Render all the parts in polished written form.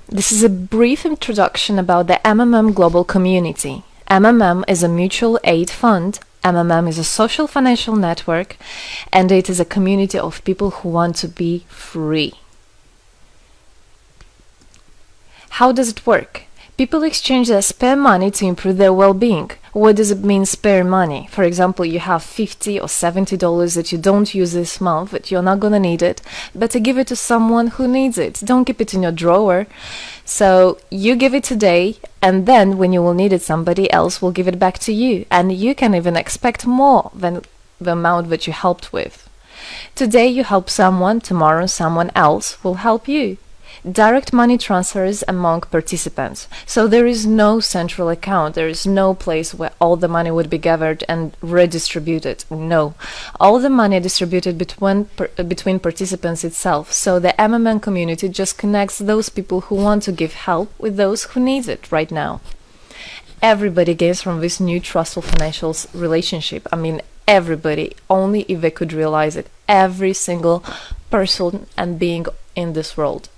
This is a brief introduction about the MMM global community. MMM is a mutual aid fund. MMM is a social financial network, and it is a community of people who want to be free. How does it work? People exchange their spare money to improve their well-being. What does it mean, spare money? For example, you have $50 or $70 that you don't use this month, but you're not gonna need it. Better give it to someone who needs it. Don't keep it in your drawer. So you give it today, and then when you will need it, somebody else will give it back to you. And you can even expect more than the amount that you helped with. Today you help someone, tomorrow someone else will help you. Direct money transfers among participants. So there is no central account. There is no place where all the money would be gathered and redistributed. No. All the money distributed between participants itself. So the MMM community just connects those people who want to give help with those who need it right now. Everybody gains from this new trustful financial relationship. I mean, everybody, only if they could realize it. Every single person and being in this world.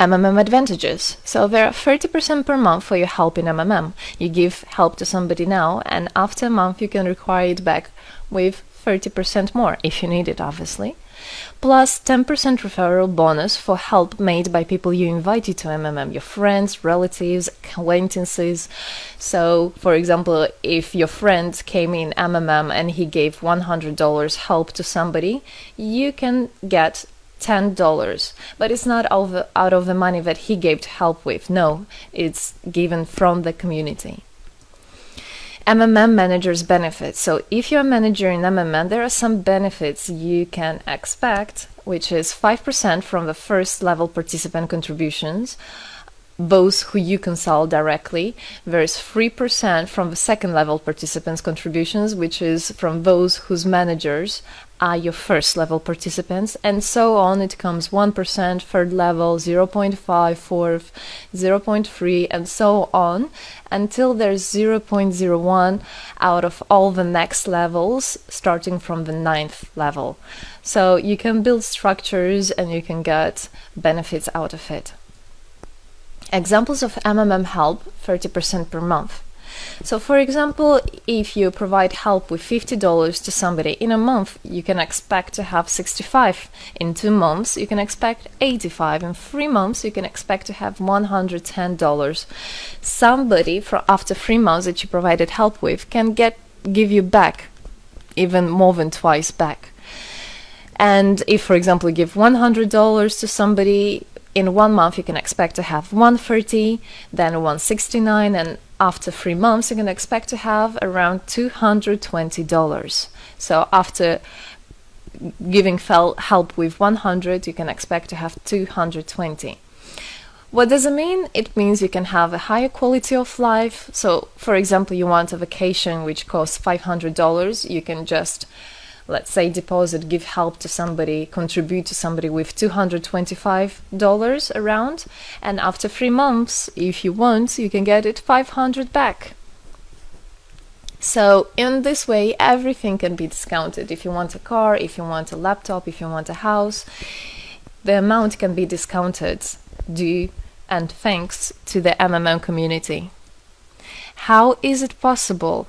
MMM advantages. So there are 30% per month for your help in MMM. You give help to somebody now, and after a month you can require it back with 30% more, if you need it, obviously. Plus 10% referral bonus for help made by people you invited to MMM, your friends, relatives, acquaintances. So, for example, if your friend came in MMM and he gave $100 help to somebody, you can get $10, but it's not out of the money that he gave to help with. No, it's given from the community. MMM managers benefits. So if you're a manager in MMM, there are some benefits you can expect, which is 5% from the first level participant contributions, those who you consult directly. There's 3% from the second level participants contributions, which is from those whose managers are your first level participants, and so on. It comes 1%, third level, 0.5, fourth, 0.3, and so on, until there's 0.01 out of all the next levels, starting from the 9th level. So you can build structures and you can get benefits out of it. Examples of MMM help, 30% per month. So for example, if you provide help with $50 to somebody in a month, you can expect to have 65. In 2 months, you can expect 85. In 3 months, you can expect to have $110. Somebody after 3 months that you provided help with can give you back even more than twice back. And if, for example, you give $100 to somebody, in 1 month you can expect to have $130, then $169, and after 3 months you can expect to have around $220. So after giving help with 100, you can expect to have 220. What does it mean? It means you can have a higher quality of life. So for example, you want a vacation which costs $500, you can just, let's say, deposit, give help to somebody, contribute to somebody with $225 around, and after 3 months, if you want, you can get it $500 back. So in this way, everything can be discounted. If you want a car, if you want a laptop, if you want a house, the amount can be discounted due and thanks to the MMM community. How is it possible?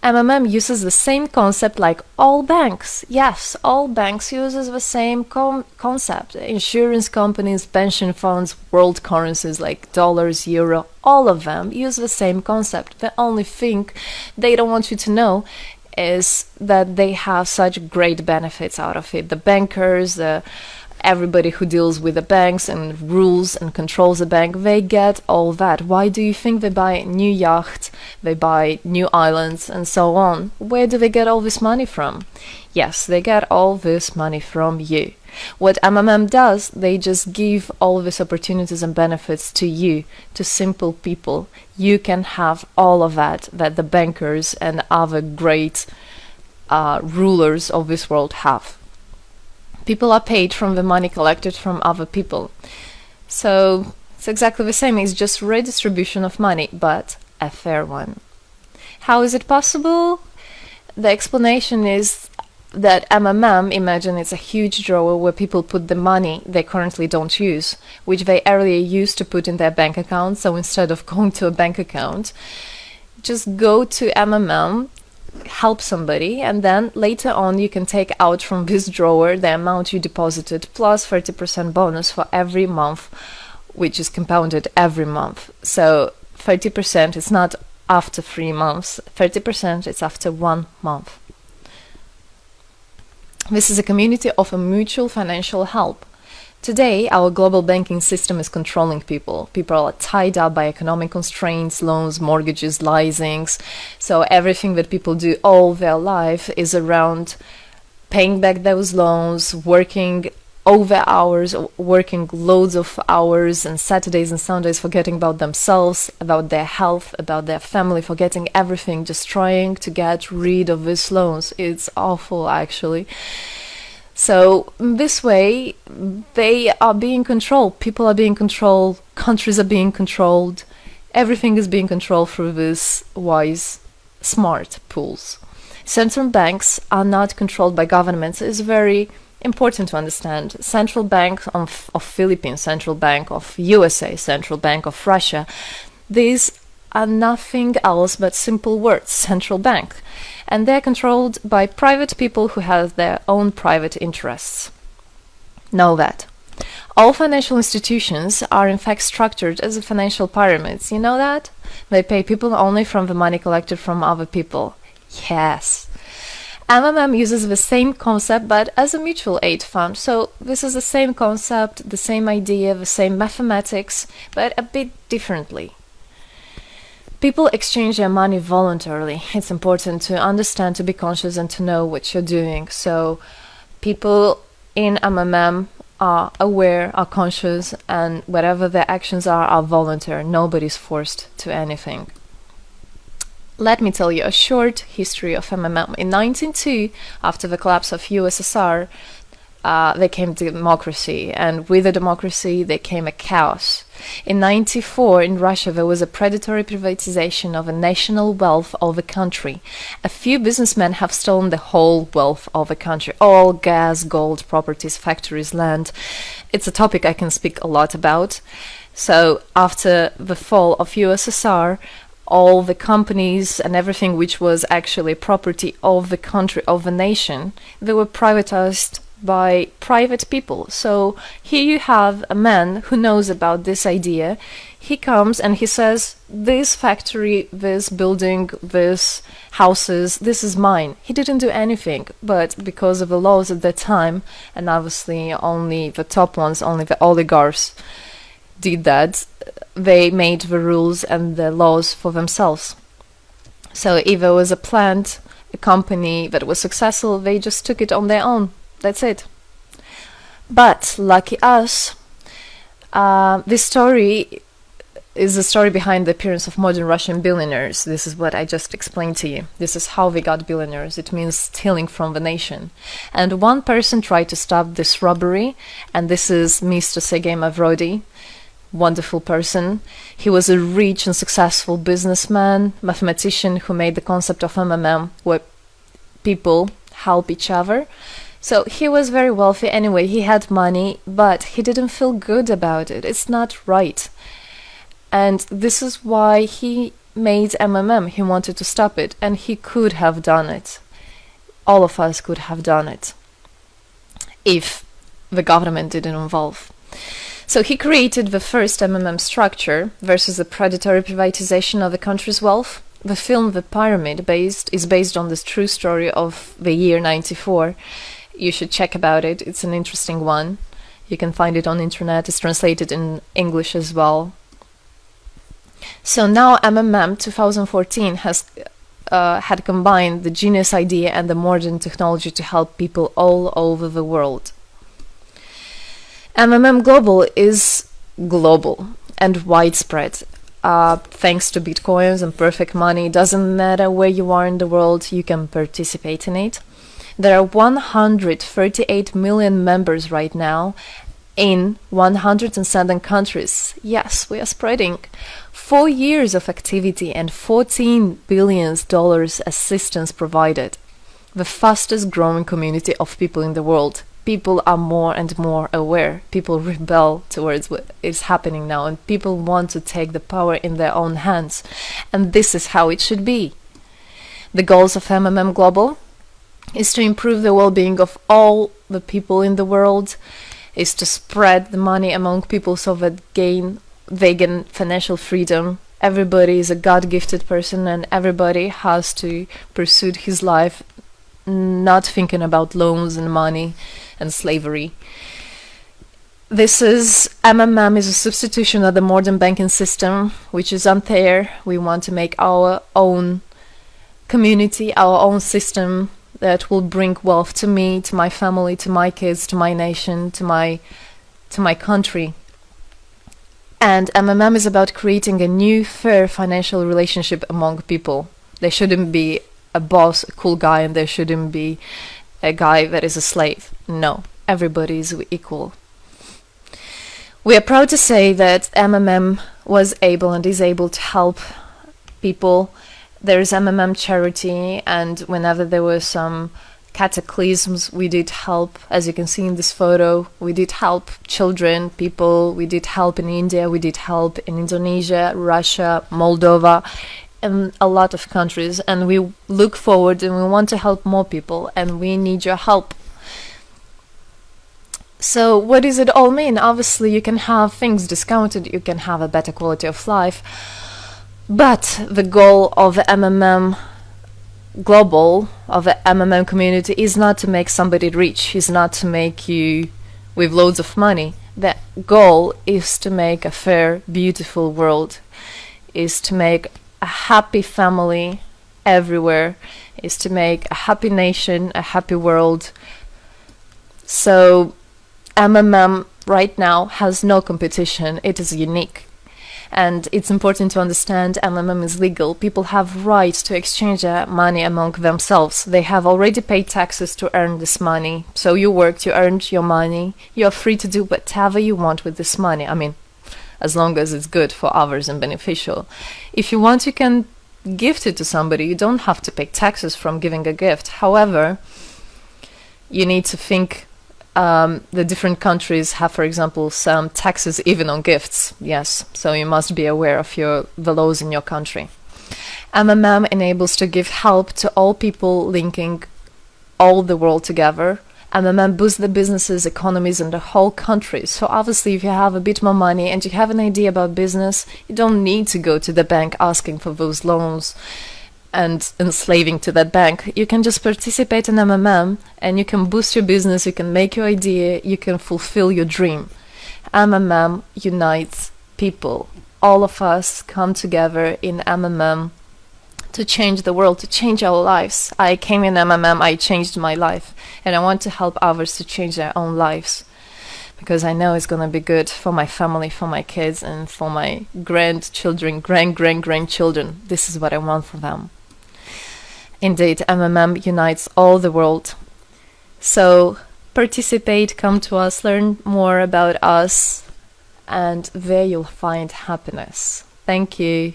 MMM uses the same concept like all banks. Yes, all banks uses the same concept. Insurance companies, pension funds, world currencies like dollars, euro, all of them use the same concept. The only thing they don't want you to know is that they have such great benefits out of it. The bankers, everybody who deals with the banks and rules and controls the bank, they get all that. Why do you think they buy new yachts, they buy new islands, and so on? Where do they get all this money from? Yes, they get all this money from you. What MMM does, they just give all these opportunities and benefits to you, to simple people. You can have all of that the bankers and other great rulers of this world have. People are paid from the money collected from other people. So it's exactly the same. It's just redistribution of money, but a fair one. How is it possible? The explanation is that MMM, imagine it's a huge drawer where people put the money they currently don't use, which they earlier used to put in their bank account. So instead of going to a bank account, just go to MMM, help somebody, and then later on you can take out from this drawer the amount you deposited plus 30% bonus for every month, which is compounded every month. So 30% is not after 3 months, 30% is after 1 month. This is a community of a mutual financial help. Today, our global banking system is controlling people. People are tied up by economic constraints, loans, mortgages, leasings. So everything that people do all their life is around paying back those loans, working over hours, working loads of hours and Saturdays and Sundays, forgetting about themselves, about their health, about their family, forgetting everything, just trying to get rid of these loans. It's awful, actually. So this way, they are being controlled. People are being controlled. Countries are being controlled. Everything is being controlled through these wise, smart pools. Central banks are not controlled by governments. It's very important to understand. Central Bank of Philippines, Central Bank of USA, Central Bank of Russia, these are nothing else but simple words, central bank. And they're controlled by private people who have their own private interests. Know that. All financial institutions are in fact structured as financial pyramids. You know that? They pay people only from the money collected from other people. Yes. MMM uses the same concept but as a mutual aid fund. So this is the same concept, the same idea, the same mathematics, but a bit differently. People exchange their money voluntarily. It's important to understand, to be conscious and to know what you're doing. So people in MMM are aware, are conscious, and whatever their actions are voluntary. Nobody's forced to anything. Let me tell you a short history of MMM. In 1902, after the collapse of USSR, there came democracy, and with the democracy there came a chaos. In 1994, in Russia, there was a predatory privatization of a national wealth of the country. A few businessmen have stolen the whole wealth of the country, all gas, gold, properties, factories, land. It's a topic I can speak a lot about. So after the fall of USSR, all the companies and everything which was actually property of the country, of the nation, they were privatized by private people. So here you have a man who knows about this idea. He comes and he says, this factory, this building, this houses, this is mine. He didn't do anything, but because of the laws at that time, and obviously only the top ones, only the oligarchs did that, they made the rules and the laws for themselves. So if there was a plant, a company that was successful, they just took it on their own. That's it. But lucky us, this story is the story behind the appearance of modern Russian billionaires. This is what I just explained to you. This is how they got billionaires. It means stealing from the nation. And one person tried to stop this robbery, and this is Mr. Sergei Mavrodi. Wonderful person. He was a rich and successful businessman, mathematician who made the concept of MMM, where people help each other. So he was very wealthy anyway, he had money, but he didn't feel good about it. It's not right. And this is why he made MMM. He wanted to stop it, and he could have done it. All of us could have done it if the government didn't involve. So he created the first MMM structure versus the predatory privatization of the country's wealth. The film The Pyramid is based on this true story of the year 94. You should check about it. It's an interesting one. You can find it on the internet. It's translated in English as well. So now MMM 2014 has had combined the genius idea and the modern technology to help people all over the world. MMM Global is global and widespread. Thanks to Bitcoins and perfect money, doesn't matter where you are in the world, you can participate in it. There are 138 million members right now in 107 countries. Yes, we are spreading. 4 years of activity and $14 billion assistance provided. the fastest growing community of people in the world. People are more and more aware. People rebel towards what is happening now, and people want to take the power in their own hands. And this is how it should be. The goals of MMM Global is to improve the well-being of all the people in the world, is to spread the money among people so that they gain financial freedom. Everybody is a God-gifted person, and everybody has to pursue his life not thinking about loans and money and slavery. This is MMM is a substitution of the modern banking system, which is unfair. We want to make our own community, our own system that will bring wealth to me, to my family, to my kids, to my nation, to my country. And MMM is about creating a new, fair financial relationship among people. There shouldn't be a boss, a cool guy, and there shouldn't be a guy that is a slave. No, everybody is equal. We are proud to say that MMM was able and is able to help people. There is MMM charity, and whenever there were some cataclysms, we did help. As you can see in this photo, we did help children, people. We did help in India, we did help in Indonesia, Russia, Moldova, and a lot of countries. And we look forward and we want to help more people, and we need your help. So what does it all mean? Obviously, you can have things discounted, you can have a better quality of life, but the goal of the MMM Global, of the MMM community, is not to make somebody rich, is not to make you with loads of money. The goal is to make a fair, beautiful world, is to make a happy family everywhere, is to make a happy nation, a happy world. So MMM right now has no competition, it is unique. And it's important to understand MMM is legal. People have rights to exchange their money among themselves. They have already paid taxes to earn this money. So you worked, you earned your money. You're free to do whatever you want with this money. I mean, as long as it's good for others and beneficial. If you want, you can gift it to somebody. You don't have to pay taxes from giving a gift. However, you need to think the different countries have, for example, some taxes even on gifts. Yes, so you must be aware of the laws in your country. MMM enables to give help to all people, linking all the world together. MMM boosts the businesses, economies, and the whole country. So obviously, if you have a bit more money and you have an idea about business, you don't need to go to the bank asking for those loans and enslaving to that bank. You can just participate in MMM and you can boost your business, you can make your idea, you can fulfill your dream. MMM unites people. All of us come together in MMM to change the world, to change our lives. I came in MMM, I changed my life, and I want to help others to change their own lives, because I know it's going to be good for my family, for my kids, and for my grandchildren, grandchildren. This is what I want for them. Indeed, MMM unites all the world. So participate, come to us, learn more about us, and there you'll find happiness. Thank you.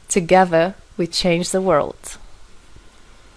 Together, we change the world.